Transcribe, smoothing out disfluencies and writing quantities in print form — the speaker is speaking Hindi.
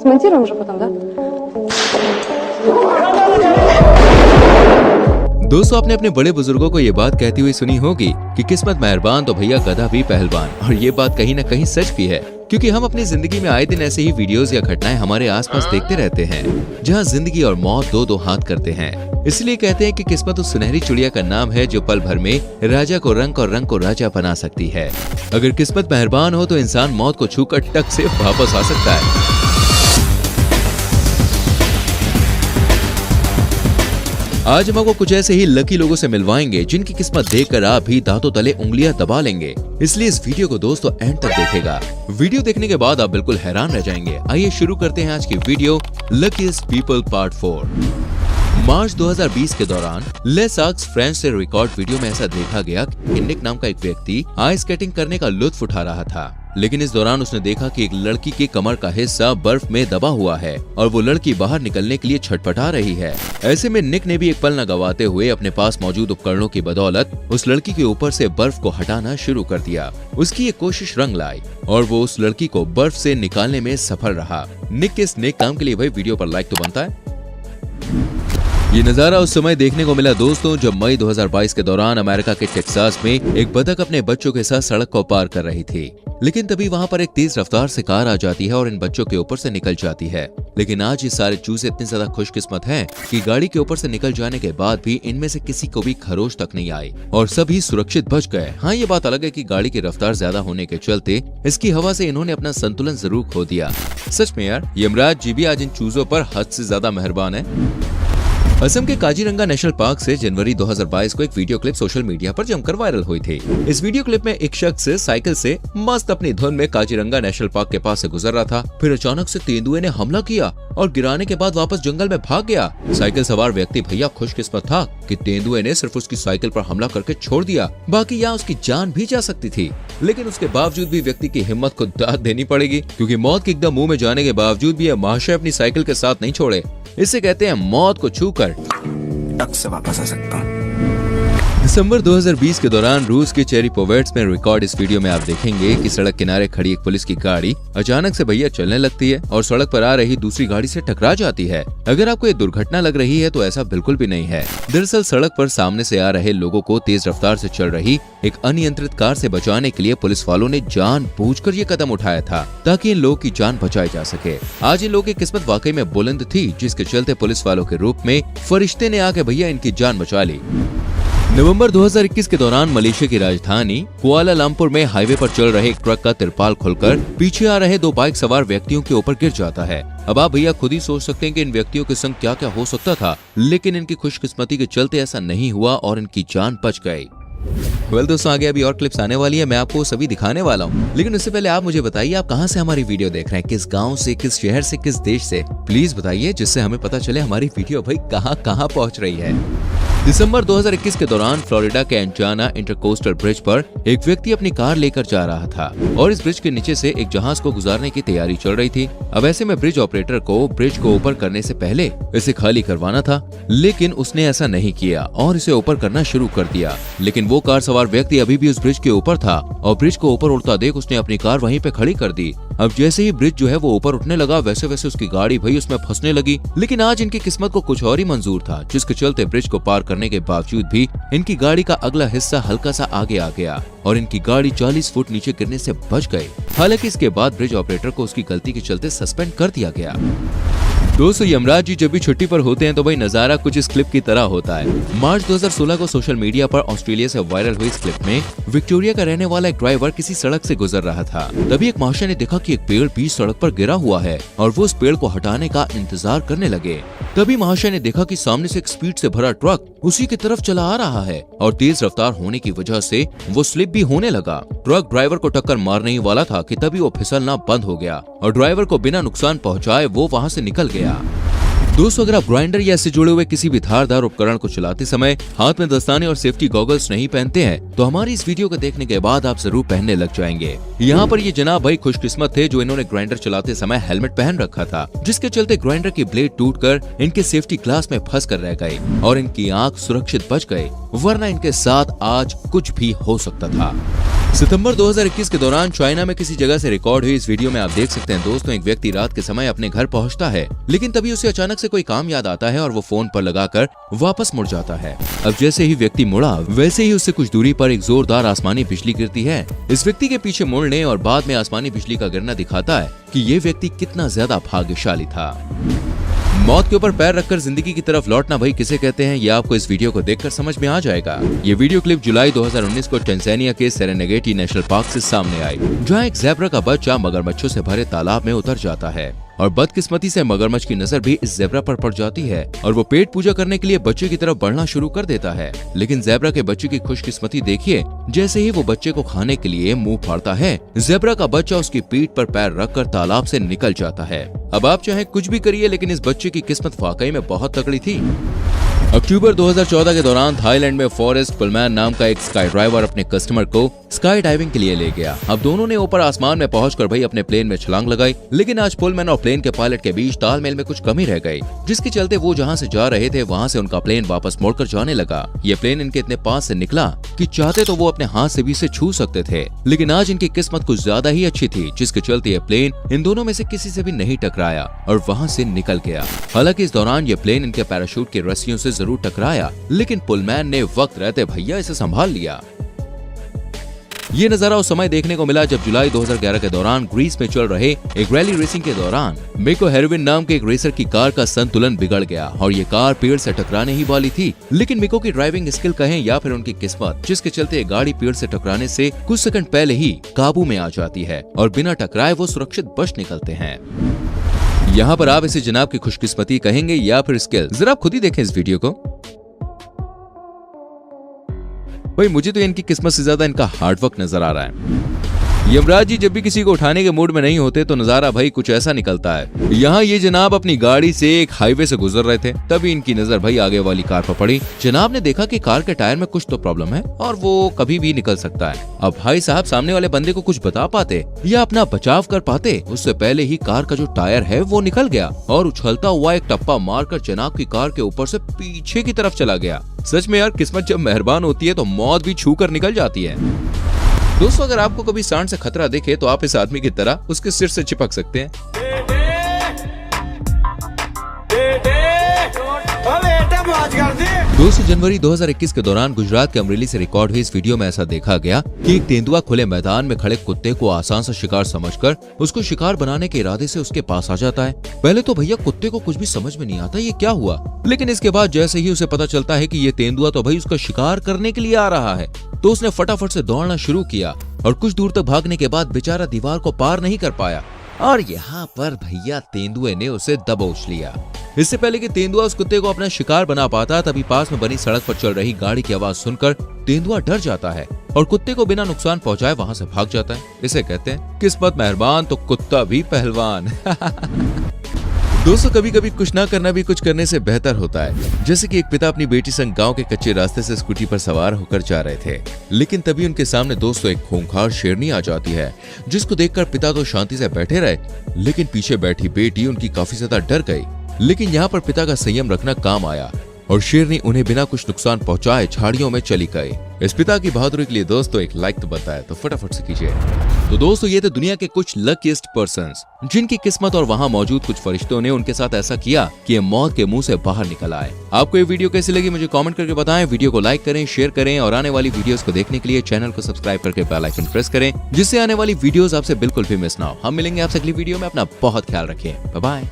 Смонтируем же потом, да? दोस्तों, आपने अपने बड़े बुजुर्गों को ये बात कहती हुई सुनी होगी कि किस्मत मेहरबान तो भैया गधा भी पहलवान। और ये बात कहीं न कहीं सच भी है, क्योंकि हम अपनी जिंदगी में आए दिन ऐसे ही वीडियोस या घटनाएं हमारे आसपास देखते रहते हैं, जहां जिंदगी और मौत दो दो हाथ करते हैं। इसलिए कहते हैं कि किस्मत उस सुनहरी चिड़िया का नाम है जो पल भर में राजा को रंग और रंग को राजा बना सकती है। अगर किस्मत मेहरबान हो तो इंसान मौत को छूकर टक से वापस आ सकता है। आज हम आपको कुछ ऐसे ही लकी लोगों से मिलवाएंगे जिनकी किस्मत देखकर आप भी दांतों तले उंगलियां दबा लेंगे। इसलिए इस वीडियो को दोस्तों एंड तक देखेगा। वीडियो देखने के बाद आप बिल्कुल हैरान रह जाएंगे। आइए शुरू करते हैं आज की वीडियो लकीस्ट पीपल पार्ट 4। मार्च 2020 के दौरान लेस आर्क्स फ्रेंच से रिकॉर्ड वीडियो में ऐसा देखा गया कि निक नाम का एक व्यक्ति आइस स्केटिंग करने का लुत्फ उठा रहा था, लेकिन इस दौरान उसने देखा कि एक लड़की के कमर का हिस्सा बर्फ में दबा हुआ है और वो लड़की बाहर निकलने के लिए छटपटा रही है। ऐसे में निक ने भी एक पल न गवाते हुए अपने पास मौजूद उपकरणों की बदौलत उस लड़की के ऊपर से बर्फ को हटाना शुरू कर दिया। उसकी ये कोशिश रंग लाई और वो उस लड़की को बर्फ से निकालने में सफल रहा। निक के इस नेक काम के लिए भाई वीडियो पर लाइक तो बनता है। ये नजारा उस समय देखने को मिला दोस्तों जब मई 2022 के दौरान अमेरिका के टेक्सास में एक बतख अपने बच्चों के साथ सड़क को पार कर रही थी, लेकिन तभी वहां पर एक तेज रफ्तार से कार आ जाती है और इन बच्चों के ऊपर से निकल जाती है। लेकिन आज ये सारे चूजे इतने ज्यादा खुशकिस्मत हैं कि गाड़ी के ऊपर से निकल जाने के बाद भी इनमें से किसी को भी खरोच तक नहीं आई और सभी सुरक्षित बच गए। हाँ, ये बात अलग है कि गाड़ी की रफ्तार ज्यादा होने के चलते इसकी हवा से इन्होंने अपना संतुलन जरूर खो दिया। सच में यार, यमराज जी भी आज इन चूजों पर हद से ज्यादा मेहरबान है। असम के काजीरंगा नेशनल पार्क से जनवरी 2022 को एक वीडियो क्लिप सोशल मीडिया पर जमकर वायरल हुई थी। इस वीडियो क्लिप में एक शख्स साइकिल से मस्त अपनी धुन में काजीरंगा नेशनल पार्क के पास से गुजर रहा था। फिर अचानक से तेंदुए ने हमला किया और गिराने के बाद वापस जंगल में भाग गया। साइकिल सवार व्यक्ति भैया खुशकिस्मत था कि तेंदुए ने सिर्फ उसकी साइकिल पर हमला करके छोड़ दिया, बाकी यहाँ उसकी जान भी जा सकती थी। लेकिन उसके बावजूद भी व्यक्ति की हिम्मत को दाद देनी पड़ेगी, क्योंकि मौत के एकदम मुंह में जाने के बावजूद भी यह महाशय अपनी साइकिल के साथ नहीं छोड़े। इसे कहते हैं मौत को छूकर टक से वापस आ सकता हूँ। दिसंबर 2020 के दौरान रूस के चेरी पोवेट्स में रिकॉर्ड इस वीडियो में आप देखेंगे कि सड़क किनारे खड़ी एक पुलिस की गाड़ी अचानक से भैया चलने लगती है और सड़क पर आ रही दूसरी गाड़ी से टकरा जाती है। अगर आपको ये दुर्घटना लग रही है तो ऐसा बिल्कुल भी नहीं है। दरअसल सड़क पर सामने से आ रहे लोगों को तेज रफ्तार से चल रही एक अनियंत्रित कार से बचाने के लिए पुलिस वालों ने जानबूझकर ये कदम उठाया था ताकि इन लोगों की जान बचाई जा सके। आज इन लोगों की किस्मत वाकई में बुलंद थी, जिसके चलते पुलिस वालों के रूप में फरिश्ते ने आके भैया इनकी जान बचा ली। नवंबर 2021 के दौरान मलेशिया की राजधानी कुआलालंपुर में हाईवे पर चल रहे एक ट्रक का तिरपाल खुलकर पीछे आ रहे दो बाइक सवार व्यक्तियों के ऊपर गिर जाता है। अब आप भैया खुद ही सोच सकते हैं कि इन व्यक्तियों के संग क्या क्या हो सकता था, लेकिन इनकी खुशकिस्मती के चलते ऐसा नहीं हुआ और इनकी जान बच गई। दोस्तों, आगे अभी और क्लिप्स आने वाली है, मैं आपको सभी दिखाने वाला हूँ, लेकिन उससे पहले आप मुझे बताइए आप कहाँ से हमारी वीडियो देख रहे हैं, किस गांव से, किस शहर से, किस देश से, प्लीज बताइए, जिससे हमें पता चले हमारी वीडियो भाई कहाँ कहाँ पहुँच रही है। दिसंबर 2021 के दौरान फ्लोरिडा के एंजाना इंटरकोस्टल ब्रिज पर एक व्यक्ति अपनी कार लेकर जा रहा था और इस ब्रिज के नीचे से एक जहाज को गुजारने की तैयारी चल रही थी। अब ऐसे में ब्रिज ऑपरेटर को ब्रिज को ऊपर करने से पहले इसे खाली करवाना था, लेकिन उसने ऐसा नहीं किया और इसे ऊपर करना शुरू कर दिया। लेकिन वो कार सवार व्यक्ति अभी भी उस ब्रिज के ऊपर था और ब्रिज को ऊपर उड़ता देख उसने अपनी कार वहीं पे खड़ी कर दी। अब जैसे ही ब्रिज जो है वो ऊपर उठने लगा, वैसे वैसे उसकी गाड़ी भाई उसमें फंसने लगी। लेकिन आज इनकी किस्मत को कुछ और ही मंजूर था, जिसके चलते ब्रिज को पार करने के बावजूद भी इनकी गाड़ी का अगला हिस्सा हल्का सा आगे आ गया और इनकी गाड़ी 40 फुट नीचे गिरने से बच गई। हालांकि इसके बाद ब्रिज ऑपरेटर को उसकी गलती के चलते सस्पेंड कर दिया गया। दोस्तों, यमराज जी जब भी छुट्टी पर होते हैं तो भाई नजारा कुछ इस क्लिप की तरह होता है। मार्च 2016 को सोशल मीडिया पर ऑस्ट्रेलिया से वायरल हुई इस क्लिप में विक्टोरिया का रहने वाला एक ड्राइवर किसी सड़क से गुजर रहा था। तभी एक महाशय ने देखा कि एक पेड़ बीच सड़क पर गिरा हुआ है और वो उस पेड़ को हटाने का इंतजार करने लगे। तभी महाशय ने देखा कि सामने से एक स्पीड से भरा ट्रक उसी की तरफ चला आ रहा है और तेज रफ्तार होने की वजह से वो स्लिप भी होने लगा। ट्रक ड्राइवर को टक्कर मारने ही वाला था कि तभी वो फिसलना बंद हो गया और ड्राइवर को बिना नुकसान पहुंचाए वो वहां से निकल गया। दोस्तों, अगर आप ग्राइंडर या इससे जुड़े हुए किसी भी धारदार उपकरण को चलाते समय हाथ में दस्ताने और सेफ्टी गॉगल्स नहीं पहनते हैं तो हमारी इस वीडियो को देखने के बाद आप जरूर पहनने लग जाएंगे। यहाँ पर ये जनाब भाई खुशकिस्मत थे जो इन्होंने ग्राइंडर चलाते समय हेलमेट पहन रखा था, जिसके चलते ग्राइंडर की ब्लेड टूटकर इनके सेफ्टी ग्लास में फंस कर रह गई और इनकी आंख सुरक्षित बच गई। वरना इनके साथ आज कुछ भी हो सकता था। सितंबर 2021 के दौरान चाइना में किसी जगह से रिकॉर्ड हुई इस वीडियो में आप देख सकते हैं दोस्तों, एक व्यक्ति रात के समय अपने घर पहुंचता है, लेकिन तभी उसे अचानक से कोई काम याद आता है और वो फोन पर लगाकर वापस मुड़ जाता है। अब जैसे ही व्यक्ति मुड़ा वैसे ही उससे कुछ दूरी पर एक जोरदार आसमानी बिजली गिरती है। इस व्यक्ति के पीछे मुड़ने और बाद में आसमानी बिजली का गिरना दिखाता है कि ये व्यक्ति कितना ज्यादा भाग्यशाली था। मौत के ऊपर पैर रखकर जिंदगी की तरफ लौटना भाई किसे कहते हैं, ये आपको इस वीडियो को देखकर समझ में आ जाएगा। ये वीडियो क्लिप जुलाई 2019 को टेंजानिया के सेरेनेगेटी नेशनल पार्क से सामने आई, जहां एक ज़ेब्रा का बच्चा मगरमच्छों से भरे तालाब में उतर जाता है और बदकिस्मती से मगरमच्छ की नजर भी इस ज़ेब्रा पर पड़ जाती है और वो पेट पूजा करने के लिए बच्चे की तरफ बढ़ना शुरू कर देता है। लेकिन ज़ेब्रा के बच्चे की खुशकिस्मती देखिए, जैसे ही वो बच्चे को खाने के लिए मुंह फाड़ता है, ज़ेब्रा का बच्चा उसकी पीठ पर पैर रखकर तालाब से निकल जाता है। अब आप चाहे कुछ भी करिए, लेकिन इस बच्चे की किस्मत वाकई में बहुत तगड़ी थी। अक्टूबर 2014 के दौरान थाईलैंड में फॉरेस्ट पुलमैन नाम का एक स्काई ड्राइवर अपने कस्टमर को स्काई डाइविंग के लिए ले गया। अब दोनों ने ऊपर आसमान में पहुंचकर भाई अपने प्लेन में छलांग लगाई, लेकिन आज पुलमैन और प्लेन के पायलट के बीच तालमेल में कुछ कमी रह गई, जिसके चलते वो जहां से जा रहे थे वहां से उनका प्लेन वापस मुड़कर जाने लगा। ये प्लेन इनके इतने पास से निकला कि चाहते तो वो अपने हाथ से भी इसे छू सकते थे, लेकिन आज इनकी किस्मत कुछ ज्यादा ही अच्छी थी, जिसके चलते ये प्लेन इन दोनों में से किसी से भी नहीं टकराया और वहां से निकल गया। हालांकि इस दौरान ये प्लेन इनके पैराशूट की रस्सियों से जरूर टकराया, लेकिन पुलमैन ने वक्त रहते भैया इसे संभाल लिया। ये नजारा उस समय देखने को मिला जब जुलाई 2011 के दौरान ग्रीस में चल रहे एक रैली रेसिंग के दौरान मिको हेरविन नाम के एक रेसर की कार का संतुलन बिगड़ गया और ये कार पेड़ से टकराने ही वाली थी, लेकिन मिको की ड्राइविंग स्किल कहें या फिर उनकी किस्मत, जिसके चलते गाड़ी पेड़ से टकराने से कुछ सेकंड पहले ही काबू में आ जाती है और बिना टकराए वो सुरक्षित बच निकलते हैं। यहाँ पर आप इसे जनाब की खुशकिस्मती कहेंगे या फिर स्किल, जरा आप खुद ही देखें इस वीडियो को। भाई मुझे तो इनकी किस्मत से ज्यादा इनका हार्डवर्क नजर आ रहा है। यमराज जी जब भी किसी को उठाने के मूड में नहीं होते तो नजारा भाई कुछ ऐसा निकलता है। यहाँ ये जनाब अपनी गाड़ी से एक हाईवे से गुजर रहे थे, तभी इनकी नजर भाई आगे वाली कार पर पड़ी। जनाब ने देखा कि कार के टायर में कुछ तो प्रॉब्लम है और वो कभी भी निकल सकता है। अब भाई साहब सामने वाले बंदे को कुछ बता पाते या अपना बचाव कर पाते, उससे पहले ही कार का जो टायर है वो निकल गया और उछलता हुआ एक टप्पा मारकर जनाब की कार के ऊपर से पीछे की तरफ चला गया। सच में यार किस्मत जब मेहरबान होती है तो मौत भी छू कर निकल जाती है। दोस्तों अगर आपको कभी सांड से खतरा दिखे तो आप इस आदमी की तरह उसके सिर से चिपक सकते हैं। 2 जनवरी 2021 के दौरान गुजरात के अमरेली से रिकॉर्ड हुई इस वीडियो में ऐसा देखा गया कि एक तेंदुआ खुले मैदान में खड़े कुत्ते को आसान सा शिकार समझकर उसको शिकार बनाने के इरादे से उसके पास आ जाता है। पहले तो भैया कुत्ते को कुछ भी समझ में नहीं आता ये क्या हुआ, लेकिन इसके बाद जैसे ही उसे पता चलता है कि ये तेंदुआ तो भाई उसका शिकार करने के लिए आ रहा है, तो उसने फटाफट से दौड़ना शुरू किया और कुछ दूर तक भागने के बाद बेचारा दीवार को पार नहीं कर पाया और यहाँ पर भैया तेंदुए ने उसे दबोच लिया। इससे पहले कि तेंदुआ उस कुत्ते को अपना शिकार बना पाता, तभी पास में बनी सड़क पर चल रही गाड़ी की आवाज सुनकर तेंदुआ डर जाता है और कुत्ते को बिना नुकसान पहुंचाए वहां से भाग जाता है। इसे कहते हैं किस्मत मेहरबान तो कुत्ता भी पहलवान। दोस्तों कभी कभी कुछ ना करना भी कुछ करने से बेहतर होता है। जैसे कि एक पिता अपनी बेटी संग गांव के कच्चे रास्ते से स्कूटी पर सवार होकर जा रहे थे, लेकिन तभी उनके सामने दोस्तों एक खूंखार शेरनी आ जाती है, जिसको देखकर पिता तो शांति से बैठे रहे, लेकिन पीछे बैठी बेटी उनकी काफी ज्यादा डर गई। लेकिन यहाँ पर पिता का संयम रखना काम आया और शेरनी उन्हें बिना कुछ नुकसान पहुंचाए झाड़ियों में चली गई। इस पिता की बहादुरी के लिए दोस्तों एक लाइक तो बनता है, तो फटाफट से कीजिए। तो दोस्तों ये थे दुनिया के कुछ लकीएस्ट पर्संस, जिनकी किस्मत और वहां मौजूद कुछ फरिश्तों ने उनके साथ ऐसा किया कि ये मौत के मुंह से बाहर निकल आए। आपको ये वीडियो कैसी लगी मुझे कमेंट करके बताएं। वीडियो को लाइक करें, शेयर करें और आने वाली वीडियोस को देखने के लिए चैनल को सब्सक्राइब करके बेल आइकन प्रेस करें, जिससे आने वाली वीडियोस आपसे बिल्कुल भी मिस ना हो। हम मिलेंगे आपसे अगली वीडियो में। अपना बहुत ख्याल रखें। Bye bye.